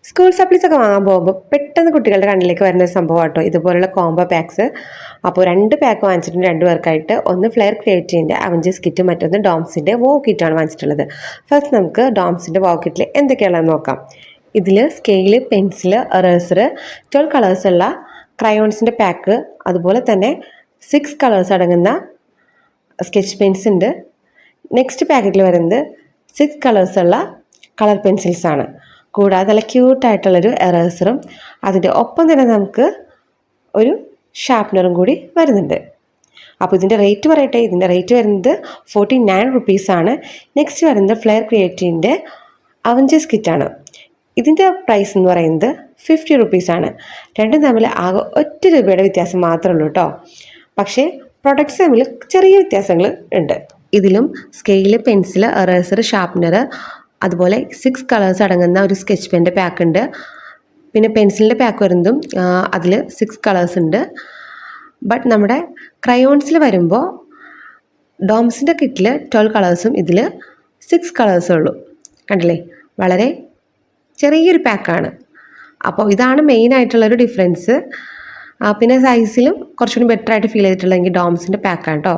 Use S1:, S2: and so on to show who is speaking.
S1: School supplies ഒക്കെ വാങ്ങാൻ പോകുമ്പോൾ പെട്ടെന്ന് കുട്ടികളുടെ കണ്ണിലേക്ക് വരുന്ന ഒരു സംഭവം കേട്ടോ ഇതുപോലുള്ള കോംബോ പാക്സ്. അപ്പോൾ 2 പാക്ക് വാങ്ങിച്ചിട്ടുണ്ട് 2 പേർക്കായിട്ട്. ഒന്ന് ഫ്ലെയർ ക്രിയേറ്റീവിൻ്റെ അവഞ്ചേഴ്സ് കിറ്റും മറ്റൊന്ന് ഡോംസിൻ്റെ വോ കിറ്റാണ് വാങ്ങിച്ചിട്ടുള്ളത്. ഫസ്റ്റ് നമുക്ക് ഡോംസിൻ്റെ വോ കിറ്റിൽ എന്തൊക്കെയാണെന്ന് നോക്കാം. ഇതിൽ സ്കെയില്, പെൻസില്, എറേസർ, 12 കളേഴ്സുള്ള ക്രയോൺസിൻ്റെ പാക്ക്, അതുപോലെ തന്നെ 6 കളേഴ്സ് അടങ്ങുന്ന സ്കെച്ച് പെൻസ് ഉണ്ട്. നെക്സ്റ്റ് പാക്കറ്റിൽ വരുന്നത് 6 കളേഴ്സുള്ള കളർ പെൻസിൽസാണ്. കൂടാതെ നല്ല ക്യൂട്ടായിട്ടുള്ളൊരു എറേസറും അതിൻ്റെ ഒപ്പം തന്നെ നമുക്ക് ഒരു ഷാർപ്നറും കൂടി വരുന്നുണ്ട്. അപ്പോൾ ഇതിൻ്റെ റേറ്റ് പറയട്ടെ. ഇതിൻ്റെ റേറ്റ് വരുന്നത് 49 റുപ്പീസാണ്. നെക്സ്റ്റ് വരുന്നത് ഫ്ലെയർ ക്രിയേറ്റീവിൻ്റെ അവഞ്ചേഴ്സ് കിറ്റാണ്. ഇതിൻ്റെ പ്രൈസ് എന്ന് പറയുന്നത് 50 റുപ്പീസാണ്. രണ്ടും തമ്മിൽ ആകെ 1 രൂപയുടെ വ്യത്യാസം മാത്രമേ ഉള്ളൂ കേട്ടോ. പക്ഷേ പ്രൊഡക്ട്സ് തമ്മിൽ ചെറിയ വ്യത്യാസങ്ങൾ ഉണ്ട്. ഇതിലും സ്കെയില്, പെൻസില്, എറേസർ, ഷാർപ്നർ, അതുപോലെ 6 കളേഴ്സ് അടങ്ങുന്ന ഒരു സ്കെച്ച് പെൻ്റെ പാക്ക് ഉണ്ട്. പിന്നെ പെൻസിലിൻ്റെ പാക്ക് വരുന്നതും അതിൽ 6 കളേഴ്സ് ഉണ്ട്. ബട്ട് നമ്മുടെ ക്രയോൺസിൽ വരുമ്പോൾ ഡോംസിൻ്റെ കിറ്റിൽ 12 കളേഴ്സും ഇതിൽ 6 കളേഴ്സും ഉള്ളൂ. കണ്ടില്ലേ, വളരെ ചെറിയൊരു പാക്കാണ്. അപ്പോൾ ഇതാണ് മെയിൻ ആയിട്ടുള്ളൊരു ഡിഫറൻസ്. പിന്നെ സൈസിലും കുറച്ചുകൂടി ബെറ്റർ ആയിട്ട് ഫീൽ ചെയ്തിട്ടുള്ളതെങ്കിൽ ഡോംസിൻ്റെ പാക്കാണ് കേട്ടോ.